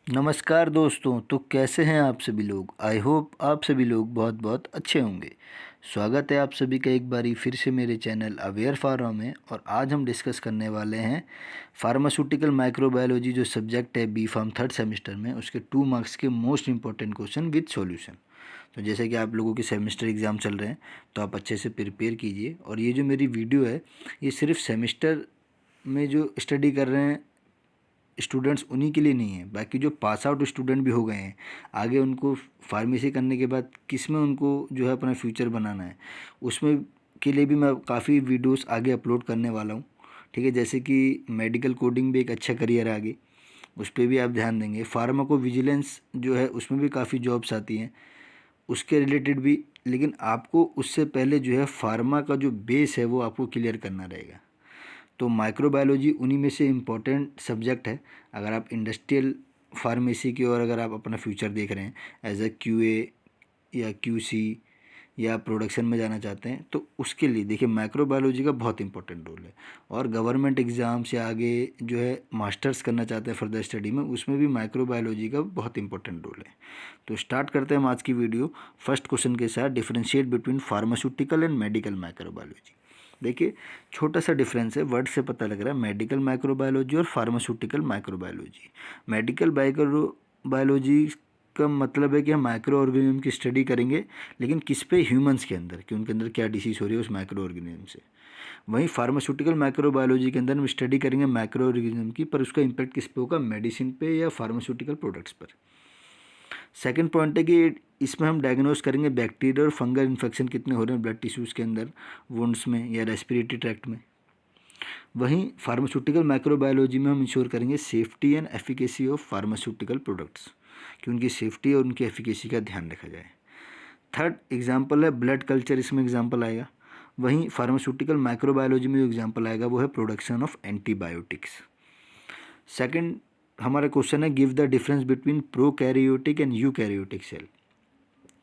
नमस्कार दोस्तों। तो कैसे हैं आप सभी लोग। आई होप आप सभी लोग बहुत बहुत अच्छे होंगे। स्वागत है आप सभी का एक बारी फिर से मेरे चैनल अवेयर फार्मा में। और आज हम डिस्कस करने वाले हैं फार्मास्यूटिकल माइक्रोबायोलॉजी जो सब्जेक्ट है बी फार्म थर्ड सेमेस्टर में, उसके 2 मार्क्स के most important question with solution. तो जैसे कि आप लोगों के सेमेस्टर एग्ज़ाम चल रहे हैं तो आप अच्छे से प्रिपेयर कीजिए। और ये जो मेरी वीडियो है ये सिर्फ सेमेस्टर में जो स्टडी कर रहे हैं स्टूडेंट्स उन्हीं के लिए नहीं है, बाकी जो पास आउट स्टूडेंट भी हो गए हैं आगे उनको फार्मेसी करने के बाद किस में उनको जो है अपना फ्यूचर बनाना है उसमें के लिए भी मैं काफ़ी वीडियोस आगे अपलोड करने वाला हूँ। ठीक है, जैसे कि मेडिकल कोडिंग भी एक अच्छा करियर है आगे, उस पर भी आप ध्यान देंगे। फार्माको विजिलेंस जो है उसमें भी काफ़ी जॉब्स आती हैं उसके रिलेटेड भी। लेकिन आपको उससे पहले जो है फार्मा का जो बेस है वो आपको क्लियर करना रहेगा। तो माइक्रोबायोलॉजी उन्हीं में से इम्पोर्टेंट सब्जेक्ट है। अगर आप इंडस्ट्रियल फार्मेसी की ओर अगर आप अपना फ्यूचर देख रहे हैं एज ए क्यूए या क्यूसी या प्रोडक्शन में जाना चाहते हैं तो उसके लिए देखिए माइक्रोबायोलॉजी का बहुत इंपॉर्टेंट रोल है। और गवर्नमेंट एग्ज़ाम से आगे जो है मास्टर्स करना चाहते हैं फर्दर स्टडी में, उसमें भी माइक्रोबायोलॉजी का बहुत इंपॉर्टेंट रोल है। तो स्टार्ट करते हैं हम आज की वीडियो फर्स्ट क्वेश्चन के साथ, differentiate between pharmaceutical and medical microbiology. देखिए छोटा सा डिफरेंस है, वर्ड से पता लग रहा है, मेडिकल माइक्रोबायोलॉजी और फार्मास्यूटिकल माइक्रोबायोलॉजी। मेडिकल माइक्रोबायोलॉजी का मतलब है कि हम माइक्रो ऑर्गेनिज्म की स्टडी करेंगे, लेकिन किस पे, ह्यूमंस के अंदर, कि उनके अंदर क्या डिसीज़ हो रही है उस माइक्रो ऑर्गेनिज्म से। वहीं फार्मास्यूटिकल माइक्रोबायोलॉजी के अंदर हम स्टडी करेंगे माइक्रो ऑर्गेनिज्म की, पर उसका इम्पैक्ट किस पे होगा, मेडिसिन पे या फार्मास्यूटिकल प्रोडक्ट्स पर। सेकंड पॉइंट है कि इसमें हम डायग्नोस करेंगे बैक्टीरिया और फंगल इन्फेक्शन कितने हो रहे हैं ब्लड टिश्यूज़ के अंदर, वुंड्स में या रेस्पिरेटरी ट्रैक्ट में। वहीं फार्मास्यूटिकल माइक्रोबायोलॉजी में हम इंश्योर करेंगे safety and efficacy of pharmaceutical products, कि उनकी सेफ्टी और उनकी एफिकेसी का ध्यान रखा जाए। थर्ड एग्जाम्पल है ब्लड कल्चर, इसमें एग्जाम्पल आएगा। वहीं फार्मास्यूटिकल माइक्रोबायोलॉजी में जो एग्जाम्पल आएगा वो है प्रोडक्शन ऑफ एंटीबायोटिक्स। सेकंड हमारा क्वेश्चन है give the difference between prokaryotic and eukaryotic cell.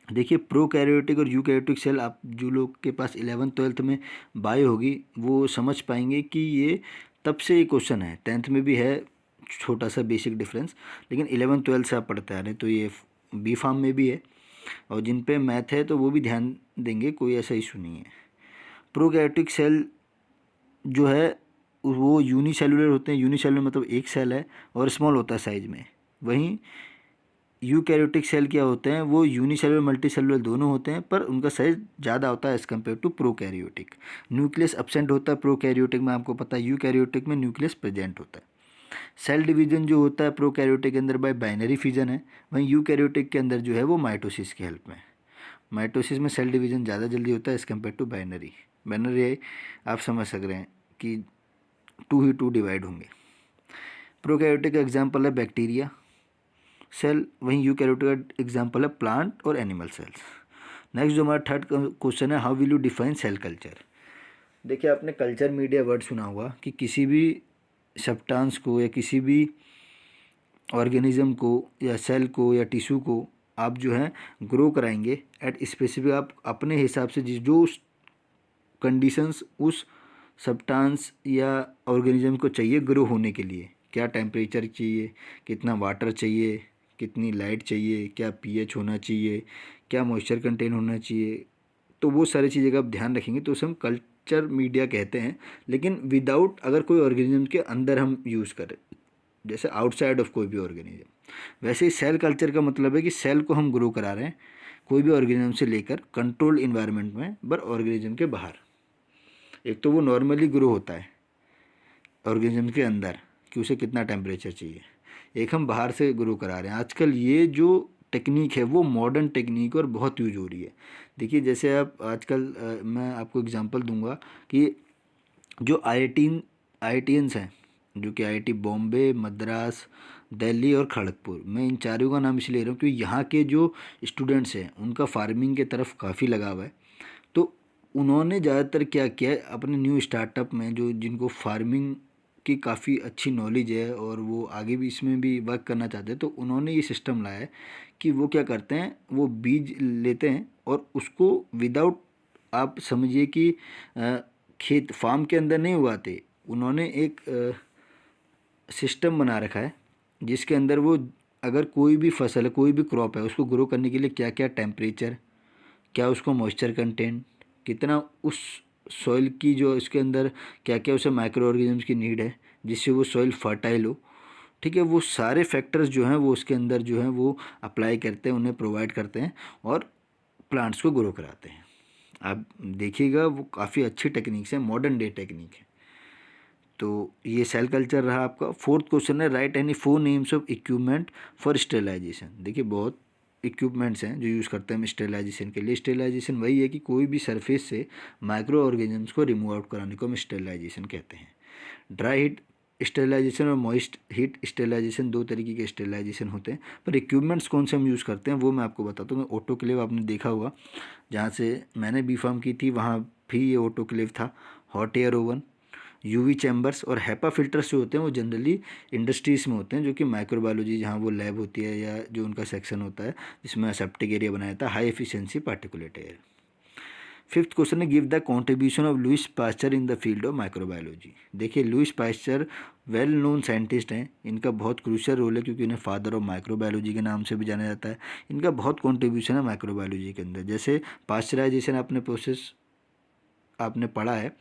देखिए प्रोकैरियोटिक और यूकैरियोटिक सेल, आप जो लोग के पास 11th-12th में बायो होगी वो समझ पाएंगे कि ये तब से ये क्वेश्चन है, 10th में भी है छोटा सा बेसिक डिफरेंस, लेकिन 11th-12th से आप पढ़ते आ रहे हैं तो ये बी फार्म में भी है। और जिन पे मैथ है तो वो भी ध्यान देंगे, कोई ऐसा इशू नहीं है। प्रोकैरियोटिक सेल जो है वो यूनिसेलुलर होते हैं, यूनिसेलुलर मतलब एक सेल है और स्मॉल होता है साइज में। वहीं यूकैरियोटिक सेल क्या होते हैं, वो यूनिसेलुलर मल्टी सेलुलर दोनों होते हैं, पर उनका साइज ज़्यादा होता है as compare to prokaryotic. Nucleus absent होता है प्रोकैरियोटिक में, आपको पता है, यूकैरियोटिक में न्यूक्लियस प्रेजेंट होता है। सेल डिवीजन जो होता है प्रोकैरियोटिक के अंदर बाय बाइनरी फिजन है, वहीं यूकैरियोटिक के अंदर जो है वो माइटोसिस की हेल्प में। माइटोसिस में सेल डिवीजन ज़्यादा जल्दी होता है as compare to binary. Binary आप समझ सक रहे हैं कि 2 ही 2 डिवाइड होंगे। प्रोकैरियोटिक का एग्जाम्पल है बैक्टीरिया सेल, वहीं यूकैरियोटिक का एग्जाम्पल है प्लांट और एनिमल सेल्स। नेक्स्ट जो हमारा थर्ड क्वेश्चन है how will you define cell culture. देखिए आपने कल्चर मीडिया वर्ड सुना होगा कि किसी भी सब्सटेंस को या किसी भी ऑर्गेनिज्म को या सेल को या टिश्यू को आप जो है ग्रो कराएंगे एट स्पेसिफिक, आप अपने हिसाब से जिस जो कंडीशंस उस सब्सटेंस या ऑर्गेनिज्म को चाहिए ग्रो होने के लिए, क्या टेम्परेचर चाहिए, कितना वाटर चाहिए, कितनी लाइट चाहिए, क्या पीएच होना चाहिए, क्या मॉइस्चर कंटेन होना चाहिए, तो वो सारी चीज़ें का आप ध्यान रखेंगे तो उसे हम कल्चर मीडिया कहते हैं। लेकिन विदाउट अगर कोई ऑर्गेनिज्म के अंदर हम यूज़ करें, जैसे आउटसाइड ऑफ कोई भी ऑर्गेनिज्म, वैसे ही सेल कल्चर का मतलब है कि सेल को हम ग्रो करा रहे हैं कोई भी ऑर्गेनिज्म से लेकर कंट्रोल्ड इन्वायरमेंट में, पर ऑर्गेनिज्म के बाहर। एक तो वो नॉर्मली ग्रो होता है ऑर्गेनिज्म के अंदर कि उसे कितना टेम्परेचर चाहिए, एक हम बाहर से ग्रो करा रहे हैं। आजकल ये जो टेक्निक है वो मॉडर्न टेक्निक और बहुत यूज हो रही है। देखिए जैसे आप आजकल मैं आपको एग्जांपल दूंगा कि जो आईआईटीएंस हैं, जो कि आईआईटी बॉम्बे, मद्रास, दिल्ली और खड़गपुर, मैं इन चारों का नाम इसलिए ले रहा हूँ क्योंकि यहाँ के जो स्टूडेंट्स हैं उनका फार्मिंग के तरफ काफ़ी लगाव है। तो उन्होंने ज़्यादातर क्या किया है अपने न्यू स्टार्टअप में, जो जिनको फार्मिंग की काफ़ी अच्छी नॉलेज है और वो आगे भी इसमें भी वर्क करना चाहते हैं, तो उन्होंने ये सिस्टम लाया है कि वो क्या करते हैं, वो बीज लेते हैं और उसको विदाउट, आप समझिए कि खेत फार्म के अंदर नहीं उगाते, उन्होंने एक सिस्टम बना रखा है जिसके अंदर वो अगर कोई भी फसल है, कोई भी क्रॉप है, उसको ग्रो करने के लिए क्या क्या टेम्परेचर, क्या उसको मॉइस्चर कंटेंट, कितना उस सॉइल की जो इसके अंदर क्या क्या उसे माइक्रो ऑर्गेनिजम्स की नीड है जिससे वो सॉइल फर्टाइल हो, ठीक है, वो सारे फैक्टर्स जो हैं वो उसके अंदर जो हैं वो अप्लाई करते हैं, उन्हें प्रोवाइड करते हैं और प्लांट्स को ग्रो कराते हैं। आप देखिएगा वो काफ़ी अच्छी टेक्निक्स है, मॉडर्न डे टेक्निक है। तो ये सेल कल्चर रहा आपका। फोर्थ क्वेश्चन है write any 4 names of equipment for sterilization. देखिए बहुत इक्विपमेंट्स हैं जो यूज़ करते हैं हम स्टेरिलाइजेशन के लिए। स्टेरिलाइजेशन वही है कि कोई भी सरफेस से माइक्रो ऑर्गेनिजम्स को रिमूव आउट कराने को हम स्टेरिलाइजेशन कहते हैं। ड्राई हीट स्टेरिलाइजेशन और मॉइस्ट हीट स्टेरिलाइजेशन, दो तरीके के स्टेरिलाइजेशन होते हैं। पर इक्विपमेंट्स कौन से हम यूज़ करते हैं वो मैं आपको बताता हूँ। ऑटोक्लेव आपने देखा होगा, जहाँ से मैंने बी फार्म की थी वहाँ भी ये ऑटोक्लेव था। Hot air oven, UV chambers और हैपा फिल्टर्स जो होते हैं वो जनरली इंडस्ट्रीज़ में होते हैं, जो कि माइक्रोबायोलॉजी जहाँ वो लैब होती है या जो उनका सेक्शन होता है जिसमें असेप्टिक एरिया बनाया था, high efficiency particulate air. Fifth question है give the contribution of Louis Pasteur in the field of microbiology. देखिए Louis Pasteur well known scientist हैं, इनका बहुत क्रूशियल रोल है क्योंकि इन्हें फादर ऑफ माइक्रोबायोलॉजी के नाम से भी जाना जाता है। इनका बहुत कॉन्ट्रीब्यूशन है माइक्रोबायोलॉजी के अंदर। जैसे पास्चराइजेशन आपने प्रोसेस आपने पढ़ा है,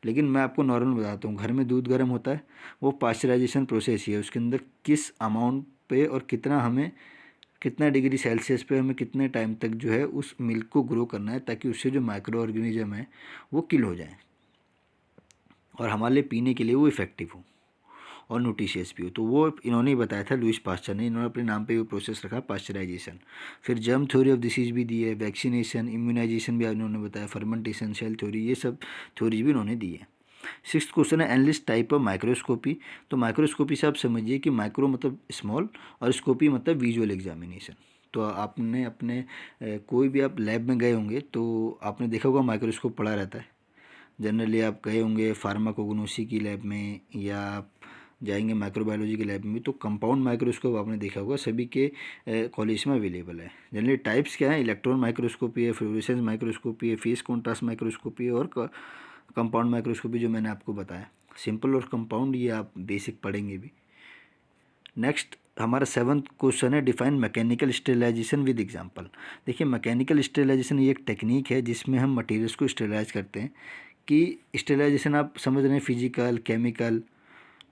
लेकिन मैं आपको नॉर्मल बताता हूँ। घर में दूध गर्म होता है, वो पास्चराइजेशन प्रोसेस ही है। उसके अंदर किस अमाउंट पे और कितना हमें, कितना डिग्री सेल्सियस पे हमें कितने टाइम तक जो है उस मिल्क को ग्रो करना है ताकि उससे जो माइक्रो ऑर्गेनिज्म है वो किल हो जाए और हमारे लिए पीने के लिए वो इफ़ेक्टिव हो और न्यूट्रिशियस भी हो। तो वो इन्होंने ही बताया था, लुइस पास्चर ने। इन्होंने अपने नाम पे वो प्रोसेस रखा पास्चराइजेशन। फिर जर्म थ्योरी ऑफ डिसीज भी दी है, वैक्सीनेशन, इम्यूनाइजेशन भी इन्होंने बताया, फर्मेंटेशन, सेल थ्योरी, ये सब थ्योरी भी इन्होंने दी है। सिक्स्थ क्वेश्चन है एनलिस्ट टाइप ऑफ माइक्रोस्कोपी। तो माइक्रोस्कोपी से आप समझिए कि माइक्रो मतलब स्मॉल और स्कोपी मतलब विजुअल एग्जामिनेशन। तो आपने अपने कोई भी आप लैब में गए होंगे तो आपने देखा होगा माइक्रोस्कोप पड़ा रहता है। जनरली आप गए होंगे फार्माकोग्नोसी की लैब में या आप जाएंगे माइक्रोबायोलॉजी के लैब में, तो कंपाउंड माइक्रोस्कोप आपने देखा होगा सभी के कॉलेज में अवेलेबल है। जनरली टाइप्स क्या है, इलेक्ट्रॉन माइक्रोस्कोपी है, फ्लोरेसेंस माइक्रोस्कोपी है, फेस कॉन्ट्रास्ट माइक्रोस्कोपी है और कंपाउंड माइक्रोस्कोपी जो मैंने आपको बताया। सिंपल और कंपाउंड ये आप बेसिक पढ़ेंगे भी। नेक्स्ट हमारा सेवन्थ क्वेश्चन है define mechanical sterilization with example. देखिए मैकेनिकल स्टेरिलाइजेशन ये एक टेक्निक है जिसमें हम मटेरियल्स को स्टेरिलाइज करते हैं। कि स्टेरिलाइजेशन आप समझ रहे हैं फिजिकल, केमिकल,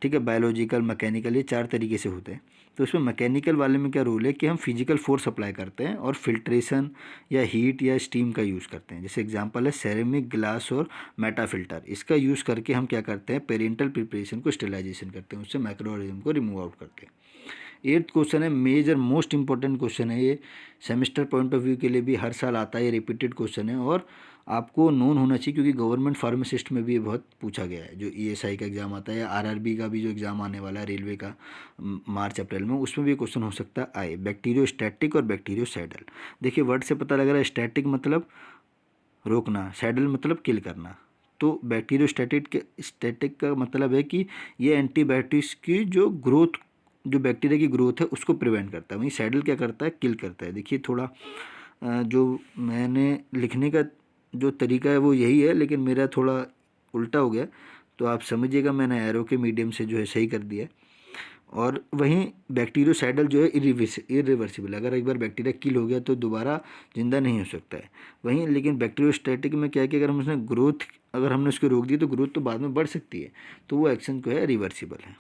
ठीक है, बायोलॉजिकल, मैकेनिकल, ये चार तरीके से होते हैं। तो उसमें मैकेनिकल वाले में क्या रोल है कि हम फिजिकल फोर्स अप्लाई करते हैं और फिल्ट्रेशन या हीट या स्टीम का यूज़ करते हैं। जैसे एग्जांपल है सेरेमिक, ग्लास और मेटा फिल्टर। इसका यूज़ करके हम क्या करते हैं, पेरेंटल प्रिपरेशन को स्टेरिलाइजेशन करते हैं, उससे माइक्रो ऑर्गेनिज्म को रिमूव आउट करते हैं। एट्थ क्वेश्चन है मेजर मोस्ट इंपॉर्टेंट क्वेश्चन है ये, सेमेस्टर पॉइंट ऑफ व्यू के लिए भी हर साल आता है, ये रिपीटेड क्वेश्चन है और आपको नोन होना चाहिए क्योंकि गवर्नमेंट फार्मासिस्ट में भी ये बहुत पूछा गया है। जो ईएसआई का एग्ज़ाम आता है या आरआरबी का भी जो एग्ज़ाम आने वाला है रेलवे का मार्च अप्रैल में, उसमें भी क्वेश्चन हो सकता है आए। बैक्टीरियोस्टैटिक और बैक्टीरियोसैडल। देखिए वर्ड से पता लग रहा है, स्टैटिक मतलब रोकना, सैडल मतलब किल करना। तो बैक्टीरियोस्टैटिक का मतलब है कि ये एंटीबायोटिक्स की जो ग्रोथ, जो बैक्टीरिया की ग्रोथ है उसको प्रिवेंट करता है। वहीं सैडल क्या करता है, किल करता है। देखिए थोड़ा जो मैंने लिखने का जो तरीका है वो यही है, लेकिन मेरा थोड़ा उल्टा हो गया, तो आप समझिएगा मैंने एरो के मीडियम से जो है सही कर दिया है। और वहीं बैक्टीरियोसाइडल जो है इरिवर्सिबल, अगर एक बार बैक्टीरिया किल हो गया तो दोबारा ज़िंदा नहीं हो सकता है। वहीं लेकिन बैक्टीरियोस्टैटिक में क्या है कि अगर हम उसने ग्रोथ, अगर हमने उसको रोक दी तो ग्रोथ तो बाद में बढ़ सकती है, तो वो एक्शन जो है रिवर्सिबल है।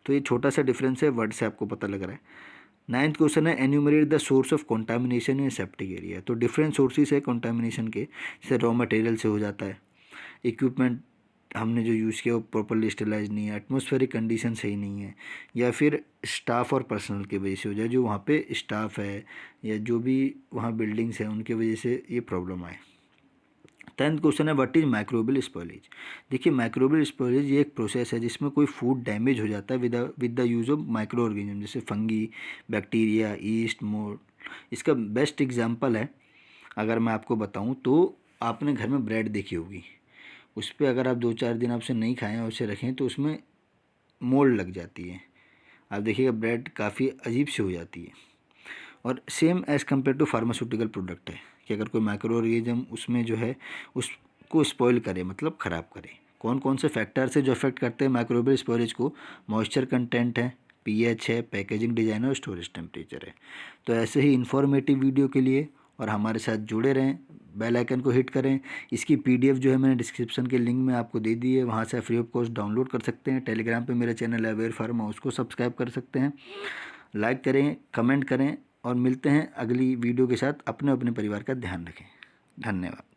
तो ये छोटा सा डिफरेंस है, वर्ड से आपको पता लग रहा है। नाइन्थ क्वेश्चन है enumerate the source of contamination in septic area. तो डिफरेंट सोर्सेज है कंटामिनेशन के, जैसे रॉ मटेरियल से हो जाता है, इक्विपमेंट हमने जो यूज़ किया वो प्रॉपरली स्टेलाइज नहीं है, एटमॉस्फेरिक कंडीशन सही नहीं है, या फिर स्टाफ और पर्सनल की वजह से हो जाए, जो वहाँ पे स्टाफ है या जो भी वहाँ बिल्डिंग्स हैं उनकी वजह से ये प्रॉब्लम आए। 10th क्वेश्चन है व्हाट इज माइक्रोबियल स्पॉइलेज। देखिए माइक्रोबियल स्पॉइलेज ये एक प्रोसेस है जिसमें कोई फूड डैमेज हो जाता है with the use of micro organism, जैसे फंगी, बैक्टीरिया, ईस्ट, मोल्ड। इसका बेस्ट एग्जांपल है, अगर मैं आपको बताऊं तो आपने घर में ब्रेड देखी होगी, उस पर अगर आप 2-4 दिन आपसे नहीं खाएं और उसे रखें तो उसमें मोल्ड लग जाती है। आप देखिएगा ब्रेड काफ़ी अजीब सी हो जाती है। और same as compare to pharmaceutical product है कि अगर कोई माइक्रो ऑर्गेनिज्म उसमें जो है उसको स्पॉइल करे, मतलब ख़राब करे। कौन कौन से फैक्टर्स है जो अफेक्ट करते हैं माइक्रोबियल स्पॉइलेज को, मॉइस्चर कंटेंट है, pH है, पैकेजिंग डिज़ाइन और स्टोरेज टेम्परेचर है। तो ऐसे ही इन्फॉर्मेटिव वीडियो के लिए और हमारे साथ जुड़े रहें, बेल आइकन को हिट करें। इसकी PDF जो है मैंने डिस्क्रिप्शन के लिंक में आपको दे दी है, वहाँ से फ्री ऑफ कॉस्ट डाउनलोड कर सकते हैं। टेलीग्राम पे मेरा चैनल है अवेयर फार्म, उसको सब्सक्राइब कर सकते हैं। लाइक करें, कमेंट करें और मिलते हैं अगली वीडियो के साथ। अपने अपने परिवार का ध्यान रखें। धन्यवाद।